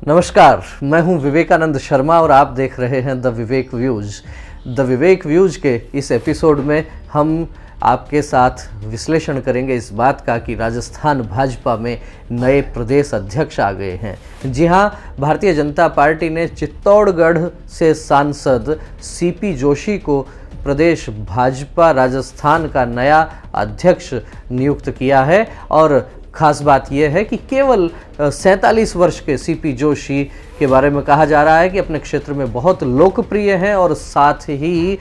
नमस्कार, मैं हूं विवेकानंद शर्मा और आप देख रहे हैं the Vivek views. The Vivek views के इस एपिसोड में हम आपके साथ विश्लेषण करेंगे इस बात का कि राजस्थान भाजपा में नए प्रदेश अध्यक्ष आ गए हैं। जी हां, भारतीय जनता पार्टी ने चित्तौड़गढ़ से सांसद सीपी जोशी को प्रदेश भाजपा राजस्थान का नया अध्यक्ष नियुक्त किया है। और खास बात यह है कि केवल 47 वर्ष के सीपी जोशी के बारे में कहा जा रहा है कि अपने क्षेत्र में बहुत लोकप्रिय हैं और साथ ही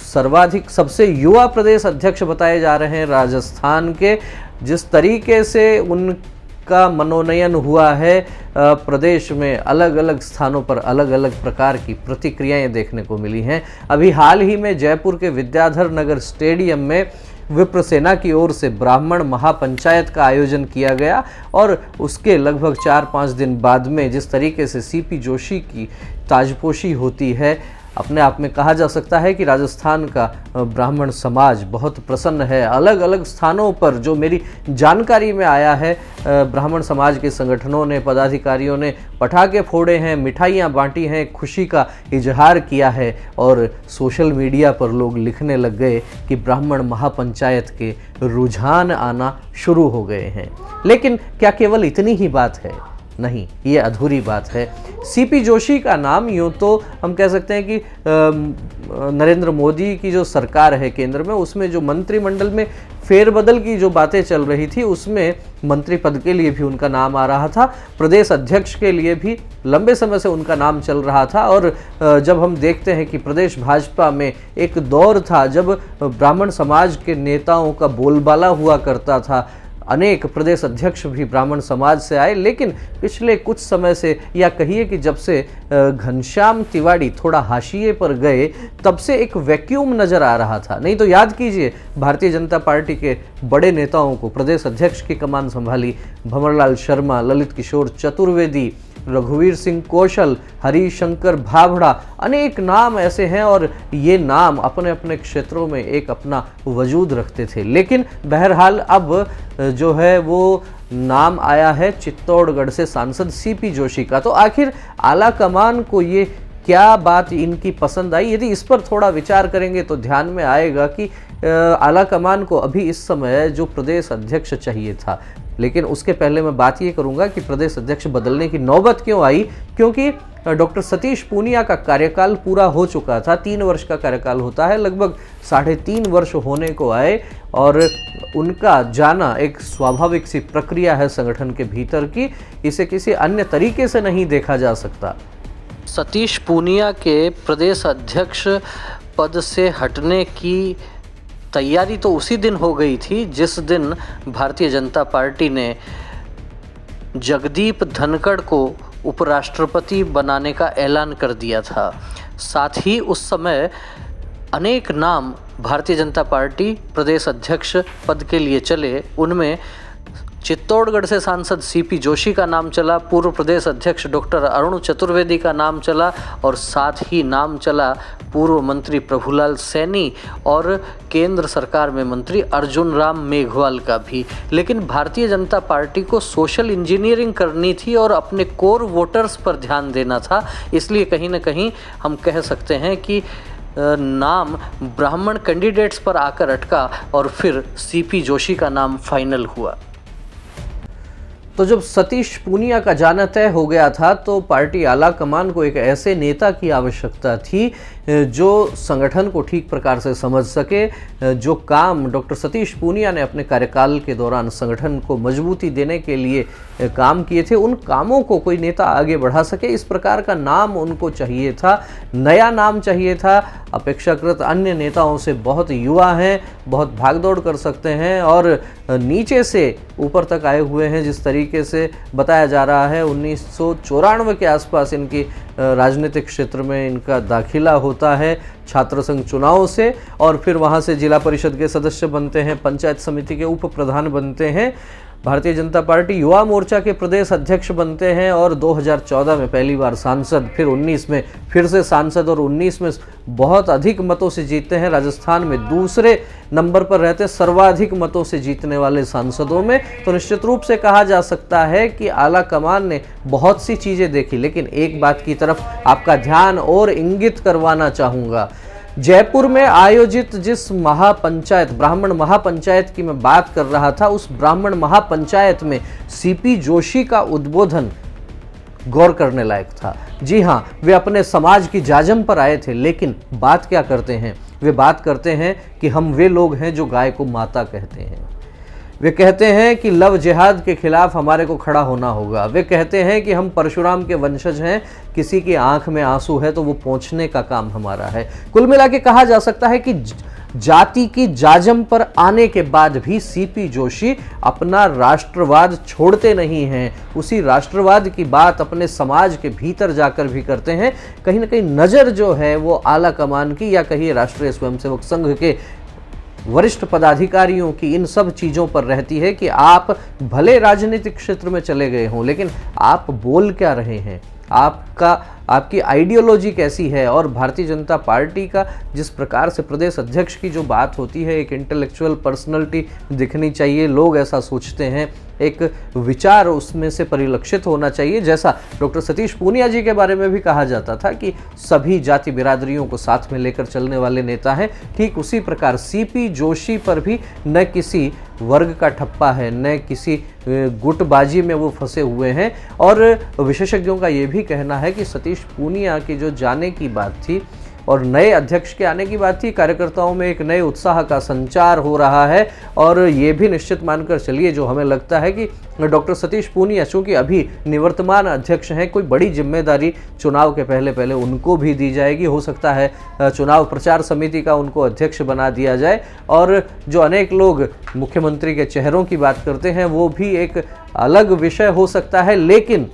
सर्वाधिक सबसे युवा प्रदेश अध्यक्ष बताए जा रहे हैं राजस्थान के। जिस तरीके से उनका मनोनयन हुआ है, प्रदेश में अलग अलग स्थानों पर अलग अलग प्रकार की प्रतिक्रियाएं देखने को मिली हैं। अभी हाल ही में जयपुर के विद्याधर नगर स्टेडियम में विप्र सेना की ओर से ब्राह्मण महापंचायत का आयोजन किया गया और उसके लगभग 4-5 दिन बाद में जिस तरीके से सीपी जोशी की ताजपोशी होती है, अपने आप में कहा जा सकता है कि राजस्थान का ब्राह्मण समाज बहुत प्रसन्न है। अलग अलग स्थानों पर जो मेरी जानकारी में आया है, ब्राह्मण समाज के संगठनों ने, पदाधिकारियों ने पटाखे फोड़े हैं, मिठाइयाँ बांटी हैं, खुशी का इजहार किया है और सोशल मीडिया पर लोग लिखने लग गए कि ब्राह्मण महापंचायत के रुझान आना शुरू हो गए हैं। लेकिन क्या केवल इतनी ही बात है? नहीं, ये अधूरी बात है। सीपी जोशी का नाम यूँ तो हम कह सकते हैं कि नरेंद्र मोदी की जो सरकार है केंद्र में, उसमें जो मंत्रिमंडल में फेरबदल की जो बातें चल रही थी, उसमें मंत्री पद के लिए भी उनका नाम आ रहा था, प्रदेश अध्यक्ष के लिए भी लंबे समय से उनका नाम चल रहा था। और जब हम देखते हैं कि प्रदेश भाजपा में एक दौर था जब ब्राह्मण समाज के नेताओं का बोलबाला हुआ करता था, अनेक प्रदेश अध्यक्ष भी ब्राह्मण समाज से आए, लेकिन पिछले कुछ समय से, या कहिए कि जब से घनश्याम तिवारी थोड़ा हाशिए पर गए, तब से एक वैक्यूम नज़र आ रहा था। नहीं तो याद कीजिए, भारतीय जनता पार्टी के बड़े नेताओं को प्रदेश अध्यक्ष की कमान संभाली भंवरलाल शर्मा, ललित किशोर चतुर्वेदी, रघुवीर सिंह कौशल, हरिशंकर भाभड़ा, अनेक नाम ऐसे हैं और ये नाम अपने अपने क्षेत्रों में एक अपना वजूद रखते थे। लेकिन बहरहाल अब जो है वो नाम आया है चित्तौड़गढ़ से सांसद सीपी जोशी का। तो आखिर आला कमान को ये क्या बात इनकी पसंद आई? यदि इस पर थोड़ा विचार करेंगे तो ध्यान में आएगा कि आला कमान को अभी इस समय जो प्रदेश अध्यक्ष चाहिए था, लेकिन उसके पहले मैं बात ये करूंगा कि प्रदेश अध्यक्ष बदलने की नौबत क्यों आई। क्योंकि डॉक्टर सतीश पूनिया का कार्यकाल पूरा हो चुका था। 3 वर्ष का कार्यकाल होता है, लगभग 3.5 वर्ष होने को आए और उनका जाना एक स्वाभाविक सी प्रक्रिया है संगठन के भीतर की, इसे किसी अन्य तरीके से नहीं देखा जा सकता। सतीश पूनिया के प्रदेश अध्यक्ष पद से हटने की तैयारी तो उसी दिन हो गई थी जिस दिन भारतीय जनता पार्टी ने जगदीप धनखड़ को उपराष्ट्रपति बनाने का ऐलान कर दिया था। साथ ही उस समय अनेक नाम भारतीय जनता पार्टी प्रदेश अध्यक्ष पद के लिए चले। उनमें चित्तौड़गढ़ से सांसद सीपी जोशी का नाम चला, पूर्व प्रदेश अध्यक्ष डॉक्टर अरुण चतुर्वेदी का नाम चला और साथ ही नाम चला पूर्व मंत्री प्रभुलाल सैनी और केंद्र सरकार में मंत्री अर्जुन राम मेघवाल का भी। लेकिन भारतीय जनता पार्टी को सोशल इंजीनियरिंग करनी थी और अपने कोर वोटर्स पर ध्यान देना था, इसलिए कहीं ना कहीं हम कह सकते हैं कि नाम ब्राह्मण कैंडिडेट्स पर आकर अटका और फिर सीपी जोशी का नाम फाइनल हुआ। तो जब सतीश पूनिया का जाना तय हो गया था तो पार्टी आला कमान को एक ऐसे नेता की आवश्यकता थी जो संगठन को ठीक प्रकार से समझ सके, जो काम डॉक्टर सतीश पूनिया ने अपने कार्यकाल के दौरान संगठन को मजबूती देने के लिए काम किए थे, उन कामों को कोई नेता आगे बढ़ा सके। इस प्रकार का नाम उनको चाहिए था, नया नाम चाहिए था। अपेक्षाकृत अन्य नेताओं से बहुत युवा हैं, बहुत भागदौड़ कर सकते हैं और नीचे से ऊपर तक आए हुए हैं। जिस तरीके से बताया जा रहा है 1994 के आसपास इनकी राजनीतिक क्षेत्र में इनका दाखिला होता है छात्र संघ चुनाव से, और फिर वहाँ से जिला परिषद के सदस्य बनते हैं, पंचायत समिति के उप प्रधान बनते हैं। भारतीय जनता पार्टी युवा मोर्चा के प्रदेश अध्यक्ष बनते हैं और 2014 में पहली बार सांसद, फिर 19 में फिर से सांसद और 19 में बहुत अधिक मतों से जीतते हैं। राजस्थान में दूसरे नंबर पर रहते सर्वाधिक मतों से जीतने वाले सांसदों में। तो निश्चित रूप से कहा जा सकता है कि आला कमान ने बहुत सी चीज़ें देखी, लेकिन एक बात की तरफ आपका ध्यान और इंगित करवाना चाहूँगा। जयपुर में आयोजित जिस महापंचायत, ब्राह्मण महापंचायत की मैं बात कर रहा था, उस ब्राह्मण महापंचायत में सीपी जोशी का उद्बोधन गौर करने लायक था। जी हाँ, वे अपने समाज की जाजम पर आए थे, लेकिन बात क्या करते हैं? वे बात करते हैं कि हम वे लोग हैं जो गाय को माता कहते हैं। वे कहते हैं कि लव जिहाद के खिलाफ हमारे को खड़ा होना होगा। वे कहते हैं कि हम परशुराम के वंशज हैं, किसी की आंख में आंसू है तो वो पोंछने का काम हमारा है। कुल मिला के कहा जा सकता है कि जाति की जाजम पर आने के बाद भी सीपी जोशी अपना राष्ट्रवाद छोड़ते नहीं हैं। उसी राष्ट्रवाद की बात अपने समाज के भीतर जाकर भी करते हैं। कहीं ना कहीं नज़र जो है वो आला कमान की या कहीं राष्ट्रीय स्वयंसेवक संघ के वरिष्ठ पदाधिकारियों की इन सब चीज़ों पर रहती है कि आप भले राजनीतिक क्षेत्र में चले गए हों, लेकिन आप बोल क्या रहे हैं, आपकी आइडियोलॉजी कैसी है। और भारतीय जनता पार्टी का जिस प्रकार से प्रदेश अध्यक्ष की जो बात होती है, एक इंटेलेक्चुअल पर्सनैलिटी दिखनी चाहिए, लोग ऐसा सोचते हैं, एक विचार उसमें से परिलक्षित होना चाहिए। जैसा डॉक्टर सतीश पूनिया जी के बारे में भी कहा जाता था कि सभी जाति बिरादरियों को साथ में लेकर चलने वाले नेता हैं, ठीक उसी प्रकार सीपी जोशी पर भी न किसी वर्ग का ठप्पा है, न किसी गुटबाजी में वो फंसे हुए हैं। और विशेषज्ञों का ये भी कहना है कि सतीश पूनिया की जो जाने की बात थी और नए अध्यक्ष के आने की बात थी, कार्यकर्ताओं में एक नए उत्साह का संचार हो रहा है। और ये भी निश्चित मानकर चलिए, जो हमें लगता है कि डॉक्टर सतीश पूनिया चूँकि अभी निवर्तमान अध्यक्ष हैं, कोई बड़ी जिम्मेदारी चुनाव के पहले पहले उनको भी दी जाएगी। हो सकता है चुनाव प्रचार समिति का उनको अध्यक्ष बना दिया जाए। और जो अनेक लोग मुख्यमंत्री के चेहरों की बात करते हैं वो भी एक अलग विषय हो सकता है, लेकिन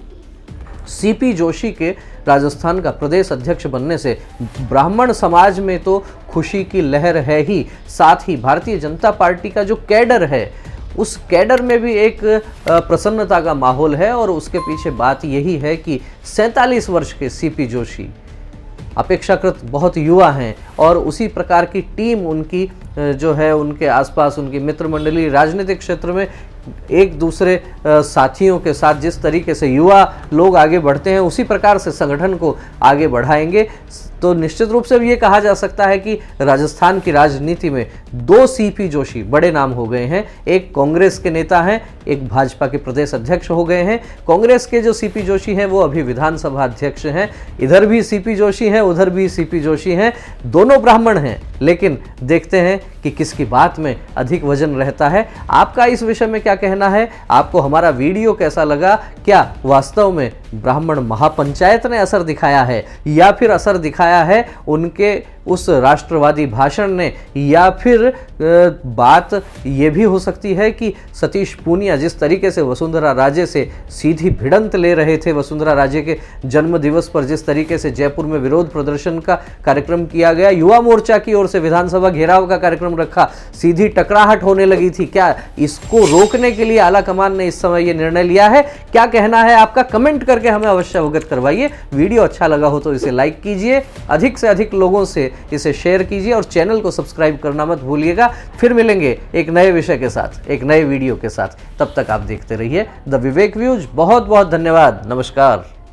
सीपी जोशी के राजस्थान का प्रदेश अध्यक्ष बनने से ब्राह्मण समाज में तो खुशी की लहर है ही, साथ ही भारतीय जनता पार्टी का जो कैडर है उस कैडर में भी एक प्रसन्नता का माहौल है। और उसके पीछे बात यही है कि 47 वर्ष के सीपी जोशी अपेक्षाकृत बहुत युवा हैं और उसी प्रकार की टीम उनकी जो है, उनके आसपास उनकी मित्र मंडली राजनीतिक क्षेत्र में एक दूसरे साथियों के साथ जिस तरीके से युवा लोग आगे बढ़ते हैं, उसी प्रकार से संगठन को आगे बढ़ाएंगे। तो निश्चित रूप से ये कहा जा सकता है कि राजस्थान की राजनीति में दो सीपी जोशी बड़े नाम हो गए हैं। एक कांग्रेस के नेता हैं, एक भाजपा के प्रदेश अध्यक्ष हो गए हैं। कांग्रेस के जो सीपी जोशी हैं वो अभी विधानसभा अध्यक्ष हैं। इधर भी सीपी जोशी हैं, उधर भी सीपी जोशी हैं, दोनों ब्राह्मण हैं, लेकिन देखते हैं कि किसकी बात में अधिक वजन रहता है। आपका इस विषय में क्या कहना है? आपको हमारा वीडियो कैसा लगा? क्या वास्तव में ब्राह्मण महापंचायत ने असर दिखाया है या फिर असर दिखाया है उनके उस राष्ट्रवादी भाषण ने, या फिर बात ये भी हो सकती है कि सतीश पूनिया जिस तरीके से वसुंधरा राजे से सीधी भिड़ंत ले रहे थे, वसुंधरा राजे के जन्म दिवस पर जिस तरीके से जयपुर में विरोध प्रदर्शन का कार्यक्रम किया गया, युवा मोर्चा की ओर से विधानसभा घेराव का कार्यक्रम रखा, सीधी टकराहट होने लगी थी, क्या इसको रोकने के लिए आला कमान ने इस समय ये निर्णय लिया है? क्या कहना है आपका? कमेंट करके हमें अवश्य अवगत करवाइए। वीडियो अच्छा लगा हो तो इसे लाइक कीजिए, अधिक से अधिक लोगों से इसे शेयर कीजिए और चैनल को सब्सक्राइब करना मत भूलिएगा। फिर मिलेंगे एक नए विषय के साथ, एक नए वीडियो के साथ। तब तक आप देखते रहिए द विवेक व्यूज। बहुत बहुत धन्यवाद। नमस्कार।